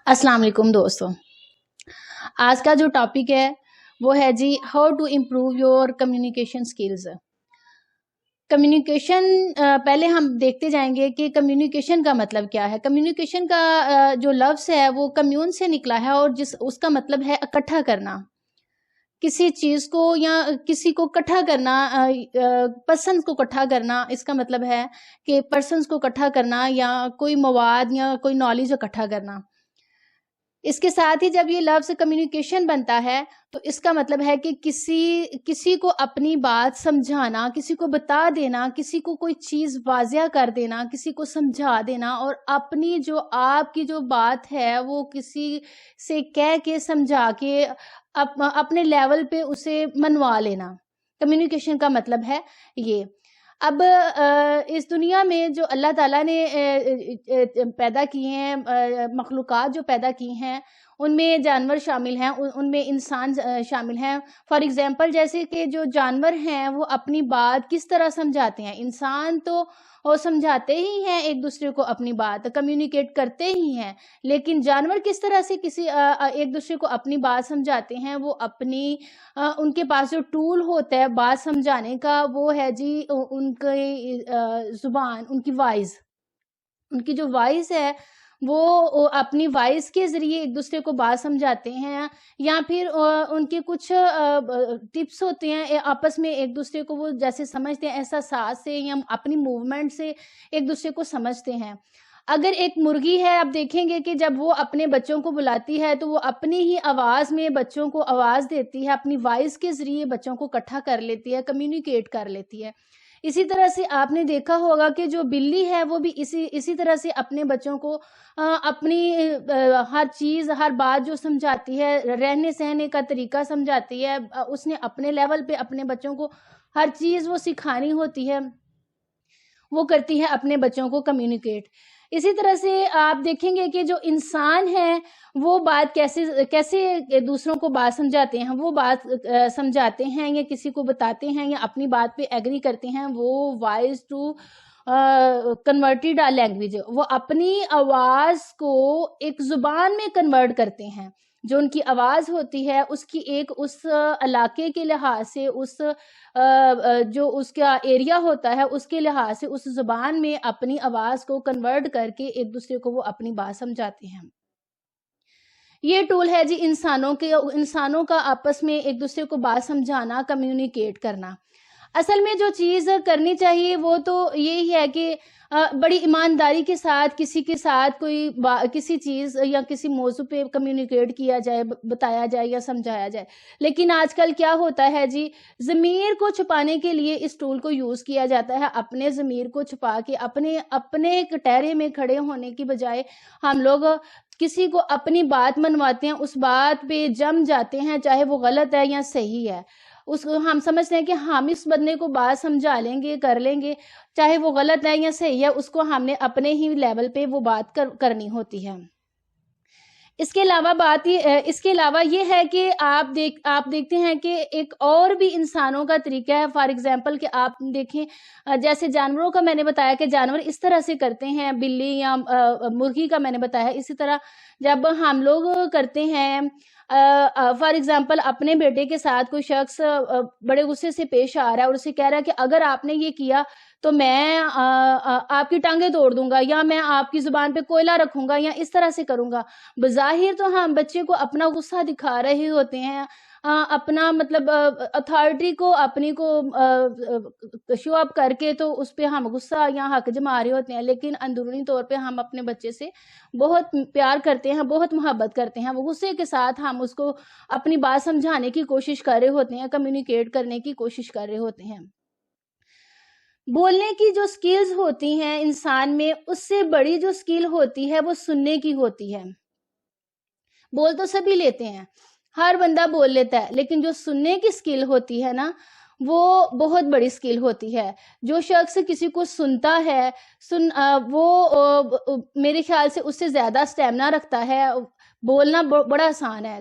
السلام علیکم دوستوں. آج کا جو ٹاپک ہے وہ ہے جی how to improve your communication skills. Communication پہلے ہم دیکھتے جائیں گے کہ کمیونیکیشن کا مطلب کیا ہے. کمیونیکیشن کا جو لفظ ہے وہ کمیون سے نکلا ہے اور اس کا مطلب ہے اکٹھا کرنا کسی چیز کو یا کسی کو اکٹھا کرنا. پرسنس کو اکٹھا کرنا اس کا مطلب ہے کہ پرسنس کو اکٹھا کرنا یا کوئی مواد یا کوئی نالج اکٹھا کرنا. اس کے ساتھ ہی جب یہ لفظ کمیونیکیشن بنتا ہے تو اس کا مطلب ہے کہ کسی کو اپنی بات سمجھانا، کسی کو بتا دینا، کسی کو کوئی چیز واضح کر دینا، کسی کو سمجھا دینا اور اپنی جو آپ کی جو بات ہے وہ کسی سے کہہ کے سمجھا کے اپنے لیول پہ اسے منوا لینا. کمیونیکیشن کا مطلب ہے یہ. اب اس دنیا میں جو اللہ تعالیٰ نے پیدا کی ہیں، مخلوقات جو پیدا کی ہیں، ان میں جانور شامل ہیں، ان میں انسان شامل ہیں. فار ایگزامپل جیسے کہ جو جانور ہیں وہ اپنی بات کس طرح سمجھاتے ہیں. انسان تو وہ سمجھاتے ہی ہیں ایک دوسرے کو، اپنی بات کمیونیکیٹ کرتے ہی ہیں، لیکن جانور کس طرح سے ایک دوسرے کو اپنی بات سمجھاتے ہیں. وہ اپنی ان کے پاس جو ٹول ہوتا ہے بات سمجھانے کا وہ ہے جی ان کی زبان، ان کی وائس. ان کی جو وائس ہے وہ اپنی وائس کے ذریعے ایک دوسرے کو بات سمجھاتے ہیں، یا پھر ان کے کچھ ٹپس ہوتے ہیں آپس میں ایک دوسرے کو وہ جیسے سمجھتے ہیں احساسات سے یا اپنی موومنٹ سے ایک دوسرے کو سمجھتے ہیں. اگر ایک مرغی ہے، آپ دیکھیں گے کہ جب وہ اپنے بچوں کو بلاتی ہے تو وہ اپنی ہی آواز میں بچوں کو آواز دیتی ہے، اپنی وائس کے ذریعے بچوں کو اکٹھا کر لیتی ہے، کمیونیکیٹ کر لیتی ہے. اسی طرح سے آپ نے دیکھا ہوگا کہ جو بلی ہے وہ بھی اسی طرح سے اپنے بچوں کو اپنی ہر چیز، ہر بات جو سمجھاتی ہے، رہنے سہنے کا طریقہ سمجھاتی ہے. اس نے اپنے لیول پہ اپنے بچوں کو ہر چیز وہ سکھانی ہوتی ہے، وہ کرتی ہے اپنے بچوں کو کمیونیکیٹ. اسی طرح سے آپ دیکھیں گے کہ جو انسان ہے وہ بات کیسے دوسروں کو بات سمجھاتے ہیں. وہ بات سمجھاتے ہیں یا کسی کو بتاتے ہیں یا اپنی بات پہ ایگری کرتے ہیں. وہ وائس ٹو کنورٹیڈ لینگویج، وہ اپنی آواز کو ایک زبان میں کنورٹ کرتے ہیں. جو ان کی آواز ہوتی ہے اس کی اس علاقے کے لحاظ سے، جو اس کا ایریا ہوتا ہے اس کے لحاظ سے اس زبان میں اپنی آواز کو کنورٹ کر کے ایک دوسرے کو وہ اپنی بات سمجھاتے ہیں. یہ ٹول ہے جی انسانوں کا آپس میں ایک دوسرے کو بات سمجھانا، کمیونیکیٹ کرنا. اصل میں جو چیز کرنی چاہیے وہ تو یہی ہے کہ بڑی ایمانداری کے ساتھ کسی کے ساتھ کسی چیز یا کسی موضوع پہ کمیونیکیٹ کیا جائے، بتایا جائے یا سمجھایا جائے. لیکن آج کل کیا ہوتا ہے جی، ضمیر کو چھپانے کے لیے اس ٹول کو یوز کیا جاتا ہے. اپنے ضمیر کو چھپا کے اپنے کٹہرے میں کھڑے ہونے کی بجائے ہم لوگ کسی کو اپنی بات منواتے ہیں، اس بات پہ جم جاتے ہیں، چاہے وہ غلط ہے یا صحیح ہے. اس کو ہم سمجھتے ہیں کہ ہم اس بندے کو بات سمجھا لیں گے، کر لیں گے، چاہے وہ غلط ہے یا صحیح ہے، اس کو ہم نے اپنے ہی لیول پہ وہ بات کرنی ہوتی ہے. اس کے علاوہ یہ ہے کہ آپ دیکھتے ہیں کہ ایک اور بھی انسانوں کا طریقہ ہے. فار ایگزامپل کہ آپ دیکھیں جیسے جانوروں کا میں نے بتایا کہ جانور اس طرح سے کرتے ہیں، بلی یا مرغی کا میں نے بتایا. اسی طرح جب ہم لوگ کرتے ہیں، فار ایگزامپل اپنے بیٹے کے ساتھ کوئی شخص بڑے غصے سے پیش آ رہا ہے اور اسے کہہ رہا ہے کہ اگر آپ نے یہ کیا تو میں آپ کی ٹانگیں توڑ دوں گا، یا میں آپ کی زبان پہ کوئلہ رکھوں گا، یا اس طرح سے کروں گا. بظاہر تو ہم بچے کو اپنا غصہ دکھا رہے ہوتے ہیں، اپنا مطلب اتھارٹی کو اپنی کو شو اپ کر کے تو اس پہ ہم غصہ یا حق جما رہے ہوتے ہیں، لیکن اندرونی طور پہ ہم اپنے بچے سے بہت پیار کرتے ہیں، بہت محبت کرتے ہیں. وہ غصے کے ساتھ ہم اس کو اپنی بات سمجھانے کی کوشش کر رہے ہوتے ہیں، کمیونیکیٹ کرنے کی کوشش کر رہے ہوتے ہیں. بولنے کی جو سکلز ہوتی ہیں انسان میں، اس سے بڑی جو سکل ہوتی ہے وہ سننے کی ہوتی ہے. بول تو سبھی لیتے ہیں، ہر بندہ بول لیتا ہے، لیکن جو سننے کی سکل ہوتی ہے نا وہ بہت بڑی سکل ہوتی ہے. جو شخص کسی کو سنتا ہے وہ میرے خیال سے اس سے زیادہ سٹیمنا رکھتا ہے. بولنا بڑا آسان ہے،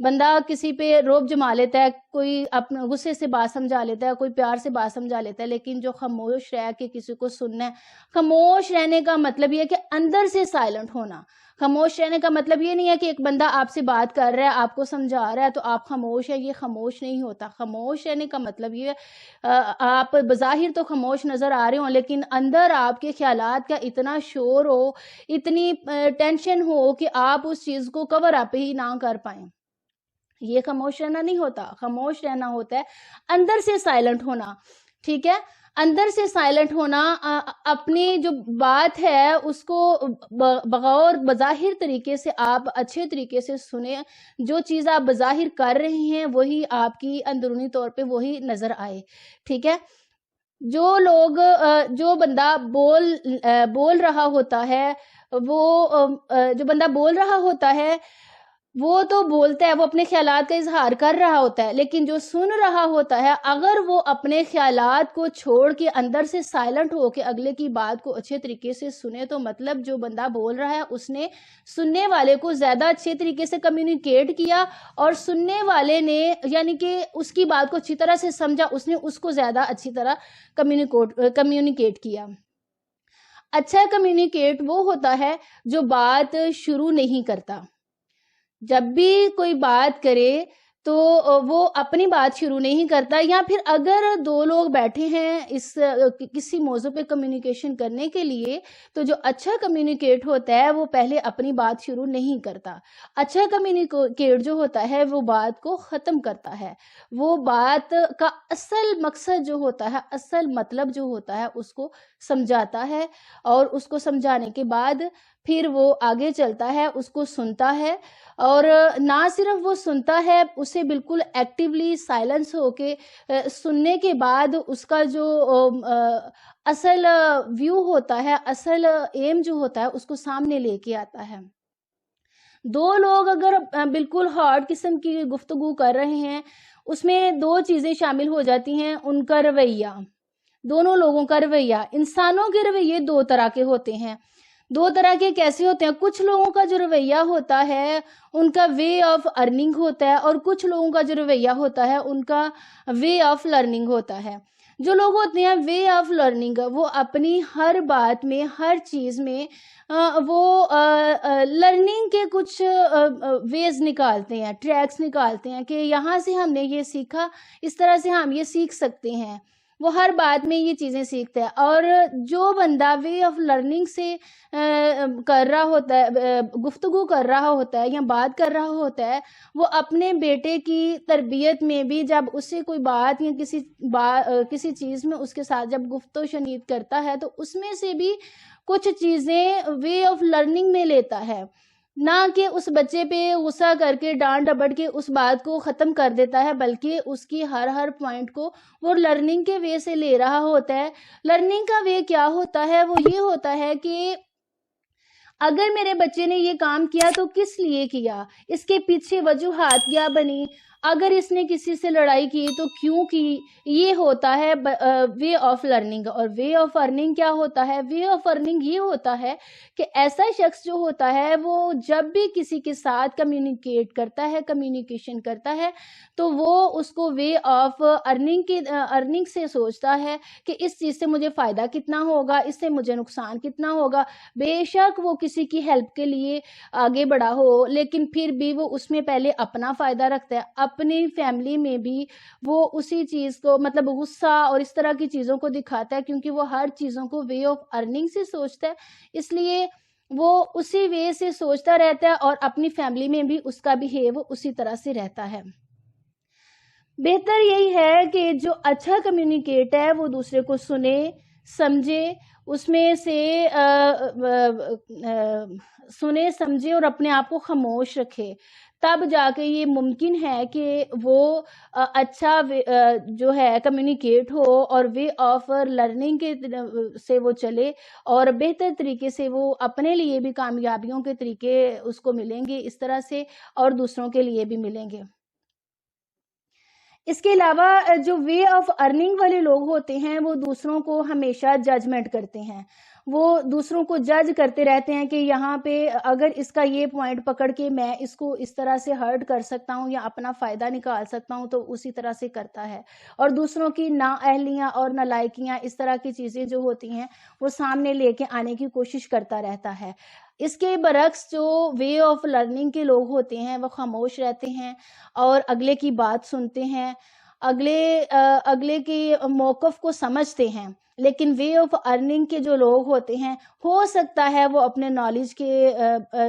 بندہ کسی پہ روب جما لیتا ہے، کوئی اپنے غصے سے بات سمجھا لیتا ہے، کوئی پیار سے بات سمجھا لیتا ہے، لیکن جو خاموش رہ کے کسی کو سننا ہے، خاموش رہنے کا مطلب یہ ہے کہ اندر سے سائلنٹ ہونا. خاموش رہنے کا مطلب یہ نہیں ہے کہ ایک بندہ آپ سے بات کر رہا ہے، آپ کو سمجھا رہا ہے تو آپ خاموش ہے، یہ خاموش نہیں ہوتا. خاموش رہنے کا مطلب یہ ہے آپ بظاہر تو خاموش نظر آ رہے ہوں، لیکن اندر آپ کے خیالات کا اتنا شور ہو، اتنی ٹینشن ہو کہ آپ اس چیز کو کور اپ ہی نہ کر پائیں. یہ خاموش رہنا نہیں ہوتا. خاموش رہنا ہوتا ہے اندر سے سائلنٹ ہونا. ٹھیک ہے، اندر سے سائلنٹ ہونا، اپنی جو بات ہے اس کو بغور بظاہر طریقے سے آپ اچھے طریقے سے سنیں. جو چیز آپ بظاہر کر رہے ہیں وہی آپ کی اندرونی طور پہ وہی نظر آئے. ٹھیک ہے، جو بندہ بول رہا ہوتا ہے، جو بندہ بول رہا ہوتا ہے وہ تو بولتا ہے، وہ اپنے خیالات کا اظہار کر رہا ہوتا ہے، لیکن جو سن رہا ہوتا ہے اگر وہ اپنے خیالات کو چھوڑ کے اندر سے سائلنٹ ہو کے اگلے کی بات کو اچھے طریقے سے سنے، تو مطلب جو بندہ بول رہا ہے اس نے سننے والے کو زیادہ اچھے طریقے سے کمیونیکیٹ کیا، اور سننے والے نے یعنی کہ اس کی بات کو اچھی طرح سے سمجھا، اس نے اس کو زیادہ اچھی طرح کمیونیکیٹ کیا. اچھا کمیونیکیٹ وہ ہوتا ہے جو بات شروع نہیں کرتا. جب بھی کوئی بات کرے تو وہ اپنی بات شروع نہیں کرتا، یا پھر اگر دو لوگ بیٹھے ہیں کسی موضوع پہ کمیونیکیشن کرنے کے لیے، تو جو اچھا کمیونیکیٹ ہوتا ہے وہ پہلے اپنی بات شروع نہیں کرتا. اچھا کمیونیکیٹ جو ہوتا ہے وہ بات کو ختم کرتا ہے. وہ بات کا اصل مقصد جو ہوتا ہے، اصل مطلب جو ہوتا ہے اس کو سمجھاتا ہے، اور اس کو سمجھانے کے بعد پھر وہ آگے چلتا ہے، اس کو سنتا ہے، اور نہ صرف وہ سنتا ہے، اسے بالکل ایکٹیولی سائلنس ہو کے سننے کے بعد اس کا جو اصل ویو ہوتا ہے، اصل ایم جو ہوتا ہے اس کو سامنے لے کے آتا ہے. دو لوگ اگر بالکل ہارڈ قسم کی گفتگو کر رہے ہیں، اس میں دو چیزیں شامل ہو جاتی ہیں. ان کا رویہ، دونوں لوگوں کا رویہ. انسانوں کے رویے دو طرح کے ہوتے ہیں. دو طرح کے کیسے ہوتے ہیں؟ کچھ لوگوں کا جو رویہ ہوتا ہے ان کا وے آف ارننگ ہوتا ہے، اور کچھ لوگوں کا جو رویہ ہوتا ہے ان کا وے آف لرننگ ہوتا ہے. جو لوگ ہوتے ہیں وے آف لرننگ، وہ اپنی ہر بات میں، ہر چیز میں وہ لرننگ کے کچھ ویز نکالتے ہیں، ٹریکس نکالتے ہیں کہ یہاں سے ہم نے یہ سیکھا، اس طرح سے ہم یہ سیکھ سکتے ہیں. وہ ہر بات میں یہ چیزیں سیکھتا ہے. اور جو بندہ وے آف لرننگ سے کر رہا ہوتا ہے، گفتگو کر رہا ہوتا ہے یا بات کر رہا ہوتا ہے، وہ اپنے بیٹے کی تربیت میں بھی جب اس سے کوئی بات یا کسی چیز میں اس کے ساتھ جب گفت و شنید کرتا ہے، تو اس میں سے بھی کچھ چیزیں وے آف لرننگ میں لیتا ہے. نہ کہ اس بچے پہ غصہ کر کے ڈانٹ ڈپٹ کے اس بات کو ختم کر دیتا ہے، بلکہ اس کی ہر پوائنٹ کو وہ لرننگ کے وے سے لے رہا ہوتا ہے. لرننگ کا وے کیا ہوتا ہے؟ وہ یہ ہوتا ہے کہ اگر میرے بچے نے یہ کام کیا تو کس لیے کیا، اس کے پیچھے وجوہات کیا بنی، اگر اس نے کسی سے لڑائی کی تو کیوں کی. یہ ہوتا ہے وے آف لرننگ. اور وے آف ارننگ کیا ہوتا ہے؟ وے آف ارننگ یہ ہوتا ہے کہ ایسا شخص جو ہوتا ہے وہ جب بھی کسی کے ساتھ کمیونیکیٹ کرتا ہے، کمیونیکیشن کرتا ہے، تو وہ اس کو وے آف ارننگ سے سوچتا ہے کہ اس چیز سے مجھے فائدہ کتنا ہوگا، اس سے مجھے نقصان کتنا ہوگا. بے شک وہ کسی کی ہیلپ کے لیے آگے بڑھا ہو، لیکن پھر بھی وہ اس میں پہلے اپنا فائدہ رکھتا ہے. اپنی فیملی میں بھی وہ اسی چیز کو مطلب غصہ اور اس طرح کی چیزوں کو دکھاتا ہے، کیونکہ وہ ہر چیزوں کو وے آف ارننگ سے سوچتا ہے. اس لیے وہ اسی وے سے سوچتا رہتا ہے، اور اپنی فیملی میں بھی اس کا بیہیو اسی طرح سے رہتا ہے. بہتر یہی ہے کہ جو اچھا کمیونیکیٹ ہے وہ دوسرے کو سنے، سمجھے، اس میں سے سنے، سمجھے اور اپنے آپ کو خاموش رکھے. تب جا کے یہ ممکن ہے کہ وہ اچھا جو ہے کمیونیکیٹ ہو، اور وے آف لرننگ کے سے وہ چلے، اور بہتر طریقے سے وہ اپنے لیے بھی کامیابیوں کے طریقے اس کو ملیں گے اس طرح سے، اور دوسروں کے لیے بھی ملیں گے. اس کے علاوہ جو وے آف ارننگ والے لوگ ہوتے ہیں وہ دوسروں کو ہمیشہ ججمنٹ کرتے ہیں، وہ دوسروں کو جج کرتے رہتے ہیں کہ یہاں پہ اگر اس کا یہ پوائنٹ پکڑ کے میں اس کو اس طرح سے ہرٹ کر سکتا ہوں یا اپنا فائدہ نکال سکتا ہوں تو اسی طرح سے کرتا ہے، اور دوسروں کی نااہلیاں اور نالائکیاں اس طرح کی چیزیں جو ہوتی ہیں وہ سامنے لے کے آنے کی کوشش کرتا رہتا ہے۔ اس کے برعکس جو وے آف لرننگ کے لوگ ہوتے ہیں وہ خاموش رہتے ہیں اور اگلے کی بات سنتے ہیں، اگلے کے موقف کو سمجھتے ہیں۔ لیکن وے آف ارننگ کے جو لوگ ہوتے ہیں ہو سکتا ہے وہ اپنے نالج کے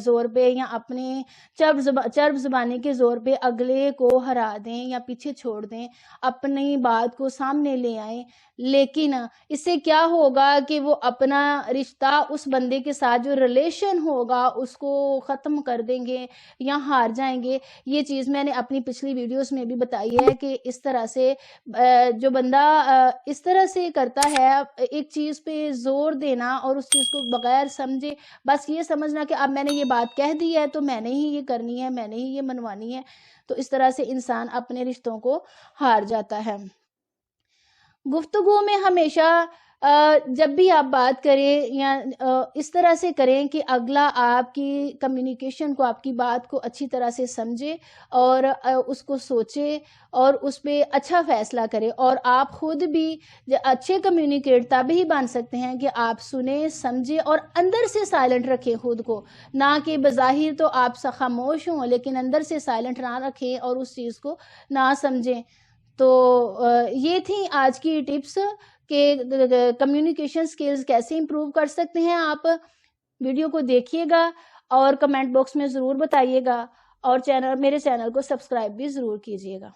زور پہ یا اپنے چرب زبانی کے زور پہ اگلے کو ہرا دیں یا پیچھے چھوڑ دیں، اپنی بات کو سامنے لے آئیں، لیکن اس سے کیا ہوگا کہ وہ اپنا رشتہ اس بندے کے ساتھ جو ریلیشن ہوگا اس کو ختم کر دیں گے یا ہار جائیں گے۔ یہ چیز میں نے اپنی پچھلی ویڈیوز میں بھی بتائی ہے کہ اس طرح سے جو بندہ اس طرح سے کرتا ہے، ایک چیز پہ زور دینا اور اس چیز کو بغیر سمجھے بس یہ سمجھنا کہ اب میں نے یہ بات کہہ دی ہے تو میں نے ہی یہ کرنی ہے، میں نے ہی یہ منوانی ہے، تو اس طرح سے انسان اپنے رشتوں کو ہار جاتا ہے۔ گفتگو میں ہمیشہ جب بھی آپ بات کریں یا اس طرح سے کریں کہ اگلا آپ کی کمیونیکیشن کو، آپ کی بات کو اچھی طرح سے سمجھے اور اس کو سوچے اور اس پہ اچھا فیصلہ کرے، اور آپ خود بھی اچھے کمیونیکیٹ تب ہی بن سکتے ہیں کہ آپ سنیں، سمجھیں اور اندر سے سائلنٹ رکھیں خود کو، نہ کہ بظاہر تو آپ خاموش ہوں لیکن اندر سے سائلنٹ نہ رکھیں اور اس چیز کو نہ سمجھیں۔ تو یہ تھی آج کی ٹپس کہ کمیونیکیشن سکلز کیسے امپروو کر سکتے ہیں۔ آپ ویڈیو کو دیکھیے گا اور کمنٹ باکس میں ضرور بتائیے گا، اور میرے چینل کو سبسکرائب بھی ضرور کیجیے گا۔